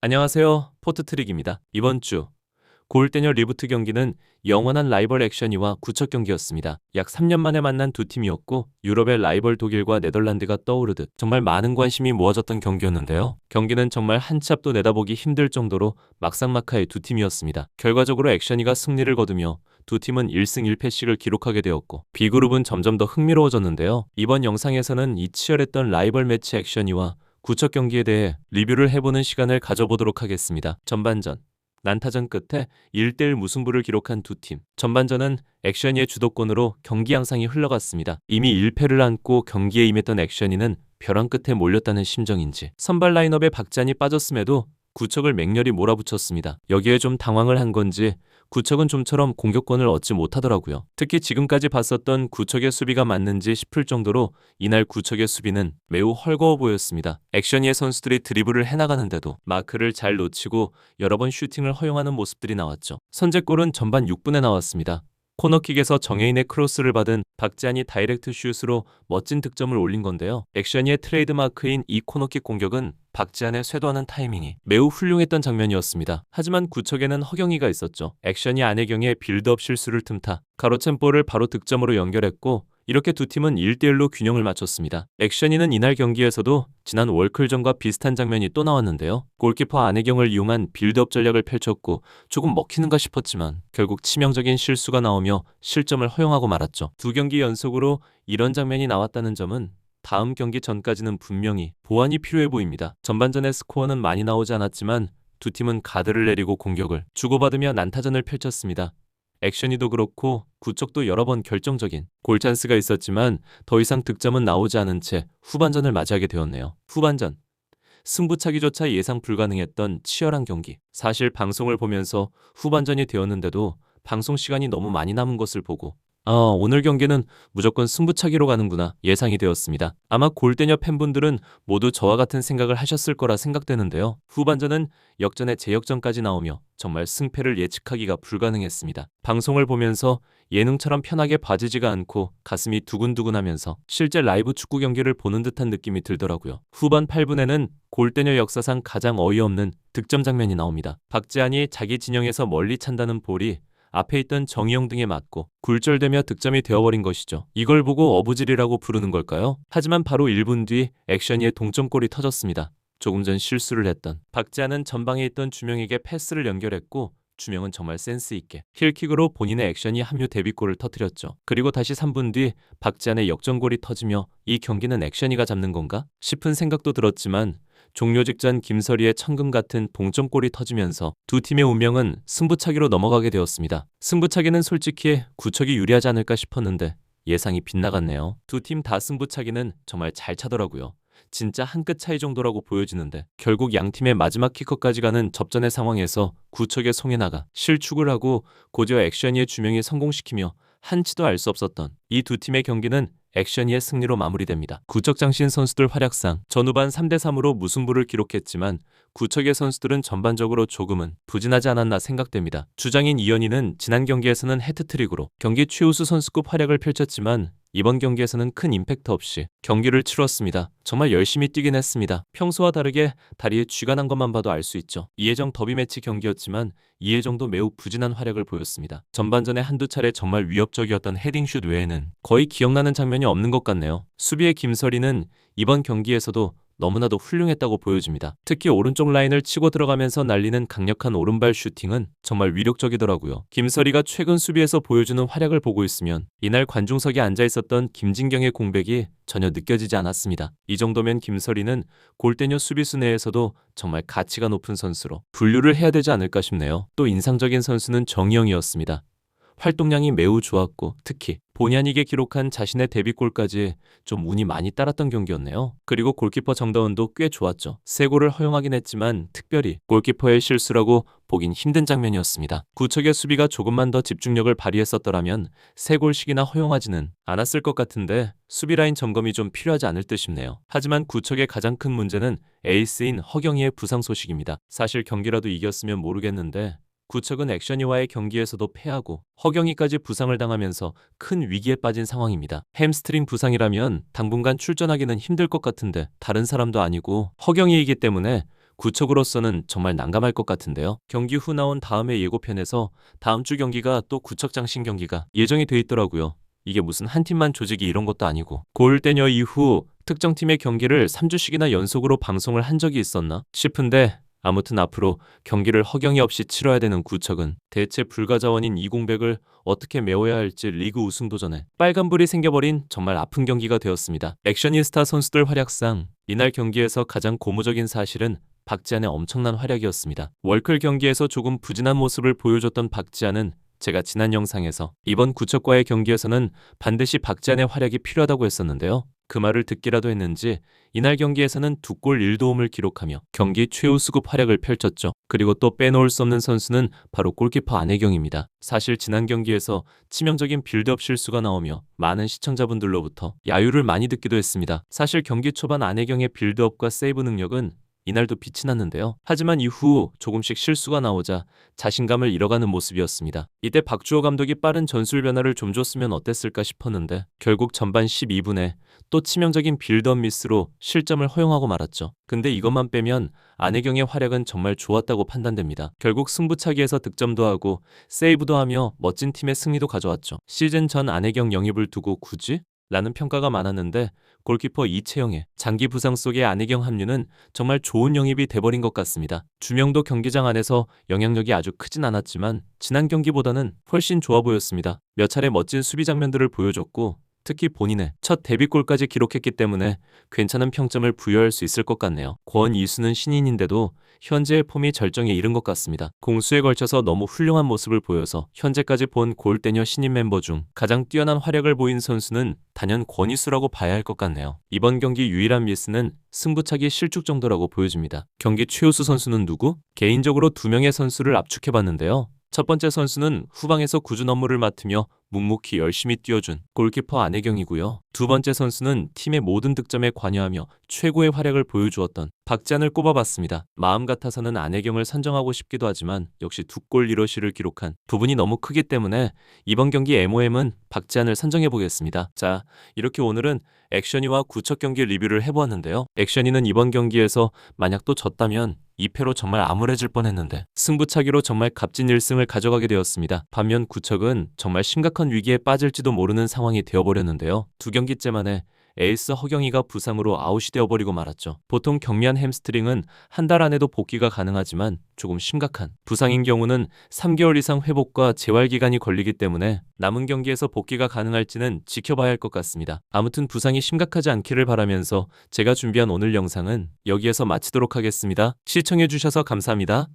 안녕하세요. 포트트릭입니다. 이번 주 골대녀 리부트 경기는 영원한 라이벌 액션이와 구척 경기였습니다. 약 3년 만에 만난 두 팀이었고 유럽의 라이벌 독일과 네덜란드가 떠오르듯 정말 많은 관심이 모아졌던 경기였는데요. 경기는 정말 한 치 앞도 내다보기 힘들 정도로 막상막하의 두 팀이었습니다. 결과적으로 액션이가 승리를 거두며 두 팀은 1승 1패씩을 기록하게 되었고 B그룹은 점점 더 흥미로워졌는데요. 이번 영상에서는 이 치열했던 라이벌 매치 액션이와 구척 경기에 대해 리뷰를 해보는 시간을 가져보도록 하겠습니다. 전반전 난타전 끝에 1대1 무승부를 기록한 두 팀. 전반전은 액션이의 주도권으로 경기 양상이 흘러갔습니다. 이미 1패를 안고 경기에 임했던 액션이는 벼랑 끝에 몰렸다는 심정인지 선발 라인업에 박지한이 빠졌음에도 구척을 맹렬히 몰아붙였습니다. 여기에 좀 당황을 한 건지 구척은 좀처럼 공격권을 얻지 못하더라고요. 특히 지금까지 봤었던 구척의 수비가 맞는지 싶을 정도로 이날 구척의 수비는 매우 헐거워 보였습니다. 액션이의 선수들이 드리블을 해나가는데도 마크를 잘 놓치고 여러 번 슈팅을 허용하는 모습들이 나왔죠. 선제골은 전반 6분에 나왔습니다. 코너킥에서 정혜인의 크로스를 받은 박지한이 다이렉트 슛으로 멋진 득점을 올린 건데요. 액션이의 트레이드마크인 이 코너킥 공격은 박지한의 쇄도하는 타이밍이 매우 훌륭했던 장면이었습니다. 하지만 구척에는 허경이가 있었죠. 액션이 안혜경의 빌드업 실수를 틈타 가로챈 볼을 바로 득점으로 연결했고 이렇게 두 팀은 1대1로 균형을 맞췄습니다. 액션이는 이날 경기에서도 지난 월클전과 비슷한 장면이 또 나왔는데요. 골키퍼 안혜경을 이용한 빌드업 전략을 펼쳤고 조금 먹히는가 싶었지만 결국 치명적인 실수가 나오며 실점을 허용하고 말았죠. 두 경기 연속으로 이런 장면이 나왔다는 점은 다음 경기 전까지는 분명히 보완이 필요해 보입니다. 전반전의 스코어는 많이 나오지 않았지만 두 팀은 가드를 내리고 공격을 주고받으며 난타전을 펼쳤습니다. 액션이도 그렇고 구척도 여러 번 결정적인 골찬스가 있었지만 더 이상 득점은 나오지 않은 채 후반전을 맞이하게 되었네요. 후반전 승부차기조차 예상 불가능했던 치열한 경기. 사실 방송을 보면서 후반전이 되었는데도 방송 시간이 너무 많이 남은 것을 보고 오늘 경기는 무조건 승부차기로 가는구나 예상이 되었습니다. 아마 골대녀 팬분들은 모두 저와 같은 생각을 하셨을 거라 생각되는데요. 후반전은 역전의 재역전까지 나오며 정말 승패를 예측하기가 불가능했습니다. 방송을 보면서 예능처럼 편하게 봐지지가 않고 가슴이 두근두근하면서 실제 라이브 축구 경기를 보는 듯한 느낌이 들더라고요. 후반 8분에는 골대녀 역사상 가장 어이없는 득점 장면이 나옵니다. 박지한이 자기 진영에서 멀리 찬다는 볼이 앞에 있던 정희영 등에 맞고 굴절되며 득점이 되어버린 것이죠. 이걸 보고 어부질이라고 부르는 걸까요? 하지만 바로 1분 뒤 액션이의 동점골이 터졌습니다. 조금 전 실수를 했던 박지한은 전방에 있던 주명에게 패스를 연결했고 주명은 정말 센스 있게 힐킥으로 본인의 액션이 합류 데뷔골을 터뜨렸죠. 그리고 다시 3분 뒤 박지한의 역전골이 터지며 이 경기는 액션이가 잡는 건가 싶은 생각도 들었지만 종료 직전 김설희의 천금 같은 동점골이 터지면서 두 팀의 운명은 승부차기로 넘어가게 되었습니다. 승부차기는 솔직히 구척이 유리하지 않을까 싶었는데 예상이 빗나갔네요. 두 팀 다 승부차기는 정말 잘 차더라고요. 진짜 한 끗 차이 정도라고 보여지는데 결국 양 팀의 마지막 키커까지 가는 접전의 상황에서 구척의 송에 나가 실축을 하고 곧이어 액션이의 주명이 성공시키며 한치도 알 수 없었던 이 두 팀의 경기는 액션이의 승리로 마무리됩니다. 구척 장신 선수들 활약상 전후반 3대3으로 무승부를 기록했지만 구척의 선수들은 전반적으로 조금은 부진하지 않았나 생각됩니다. 주장인 이현희는 지난 경기에서는 해트트릭으로 경기 최우수 선수급 활약을 펼쳤지만 이번 경기에서는 큰 임팩트 없이 경기를 치렀습니다. 정말 열심히 뛰긴 했습니다. 평소와 다르게 다리에 쥐가 난 것만 봐도 알 수 있죠. 이혜정 더비 매치 경기였지만 이혜정도 매우 부진한 활약을 보였습니다. 전반전에 한두 차례 정말 위협적이었던 헤딩슛 외에는 거의 기억나는 장면이 없는 것 같네요. 수비의 김설희는 이번 경기에서도 너무나도 훌륭했다고 보여집니다. 특히 오른쪽 라인을 치고 들어가면서 날리는 강력한 오른발 슈팅은 정말 위력적이더라고요. 김설희가 최근 수비에서 보여주는 활약을 보고 있으면 이날 관중석에 앉아 있었던 김진경의 공백이 전혀 느껴지지 않았습니다. 이 정도면 김설희는 골대녀 수비수 내에서도 정말 가치가 높은 선수로 분류를 해야 되지 않을까 싶네요. 또 인상적인 선수는 정희영이었습니다. 활동량이 매우 좋았고 특히 본의 아니게 기록한 자신의 데뷔골까지 좀 운이 많이 따랐던 경기였네요. 그리고 골키퍼 정다운도 꽤 좋았죠. 세 골을 허용하긴 했지만 특별히 골키퍼의 실수라고 보긴 힘든 장면이었습니다. 구척의 수비가 조금만 더 집중력을 발휘했었더라면 세 골씩이나 허용하지는 않았을 것 같은데 수비 라인 점검이 좀 필요하지 않을 듯 싶네요. 하지만 구척의 가장 큰 문제는 에이스인 허경이의 부상 소식입니다. 사실 경기라도 이겼으면 모르겠는데 구척은 액션이와의 경기에서도 패하고 허경이까지 부상을 당하면서 큰 위기에 빠진 상황입니다. 햄스트링 부상이라면 당분간 출전하기는 힘들 것 같은데 다른 사람도 아니고 허경이이기 때문에 구척으로서는 정말 난감할 것 같은데요. 경기 후 나온 다음의 예고편에서 다음 주 경기가 또 구척장신 경기가 예정이 돼 있더라고요. 이게 무슨 한 팀만 조직이 이런 것도 아니고 고울대녀 이후 특정 팀의 경기를 3주씩이나 연속으로 방송을 한 적이 있었나 싶은데 아무튼 앞으로 경기를 허경이 없이 치러야 되는 구척은 대체 불가자원인 이공백을 어떻게 메워야 할지 리그 우승 도전에 빨간불이 생겨버린 정말 아픈 경기가 되었습니다. 액션이스타 선수들 활약상 이날 경기에서 가장 고무적인 사실은 박지한의 엄청난 활약이었습니다. 월클 경기에서 조금 부진한 모습을 보여줬던 박지한은 제가 지난 영상에서 이번 구척과의 경기에서는 반드시 박지한의 활약이 필요하다고 했었는데요. 그 말을 듣기라도 했는지 이날 경기에서는 2골 1도움을 기록하며 경기 최우 수급 활약을 펼쳤죠. 그리고 또 빼놓을 수 없는 선수는 바로 골키퍼 안혜경입니다. 사실 지난 경기에서 치명적인 빌드업 실수가 나오며 많은 시청자분들로부터 야유를 많이 듣기도 했습니다. 사실 경기 초반 안혜경의 빌드업과 세이브 능력은 이날도 빛이 났는데요. 하지만 이후 조금씩 실수가 나오자 자신감을 잃어가는 모습이었습니다. 이때 박주호 감독이 빠른 전술 변화를 좀 줬으면 어땠을까 싶었는데 결국 전반 12분에 또 치명적인 빌드업 미스로 실점을 허용하고 말았죠. 근데 이것만 빼면 안혜경의 활약은 정말 좋았다고 판단됩니다. 결국 승부차기에서 득점도 하고 세이브도 하며 멋진 팀의 승리도 가져왔죠. 시즌 전 안혜경 영입을 두고 굳이? 라는 평가가 많았는데 골키퍼 이채영의 장기 부상 속의 안혜경 합류는 정말 좋은 영입이 돼버린 것 같습니다. 주명도 경기장 안에서 영향력이 아주 크진 않았지만 지난 경기보다는 훨씬 좋아 보였습니다. 몇 차례 멋진 수비 장면들을 보여줬고 특히 본인의 첫 데뷔골까지 기록했기 때문에 괜찮은 평점을 부여할 수 있을 것 같네요. 권이수는 신인인데도 현재의 폼이 절정에 이른 것 같습니다. 공수에 걸쳐서 너무 훌륭한 모습을 보여서 현재까지 본 골대녀 신인 멤버 중 가장 뛰어난 활약을 보인 선수는 단연 권이수라고 봐야 할 것 같네요. 이번 경기 유일한 미스는 승부차기 실축 정도라고 보여집니다. 경기 최우수 선수는 누구? 개인적으로 2명의 선수를 압축해봤는데요. 첫 번째 선수는 후방에서 꾸준 업무를 맡으며 묵묵히 열심히 뛰어준 골키퍼 안혜경이고요. 두 번째 선수는 팀의 모든 득점에 관여하며 최고의 활약을 보여주었던 박지한을 꼽아봤습니다. 마음 같아서는 안혜경을 선정하고 싶기도 하지만 역시 2골 1어시를 기록한 부분이 너무 크기 때문에 이번 경기 MOM은 박지한을 선정해보겠습니다. 자, 이렇게 오늘은 액션이와 구척 경기 리뷰를 해보았는데요. 액션이는 이번 경기에서 만약 또 졌다면 2패로 정말 암울해질 뻔했는데 승부차기로 정말 값진 1승을 가져가게 되었습니다. 반면 구척은 정말 심각한 위기에 빠질지도 모르는 상황이 되어버렸는데요. 2경기째 만에 에이스 허경이가 부상으로 아웃이 되어버리고 말았죠. 보통 경미한 햄스트링은 한 달 안에도 복귀가 가능하지만 조금 심각한 부상인 경우는 3개월 이상 회복과 재활 기간이 걸리기 때문에 남은 경기에서 복귀가 가능할지는 지켜봐야 할 것 같습니다. 아무튼 부상이 심각하지 않기를 바라면서 제가 준비한 오늘 영상은 여기에서 마치도록 하겠습니다. 시청해주셔서 감사합니다.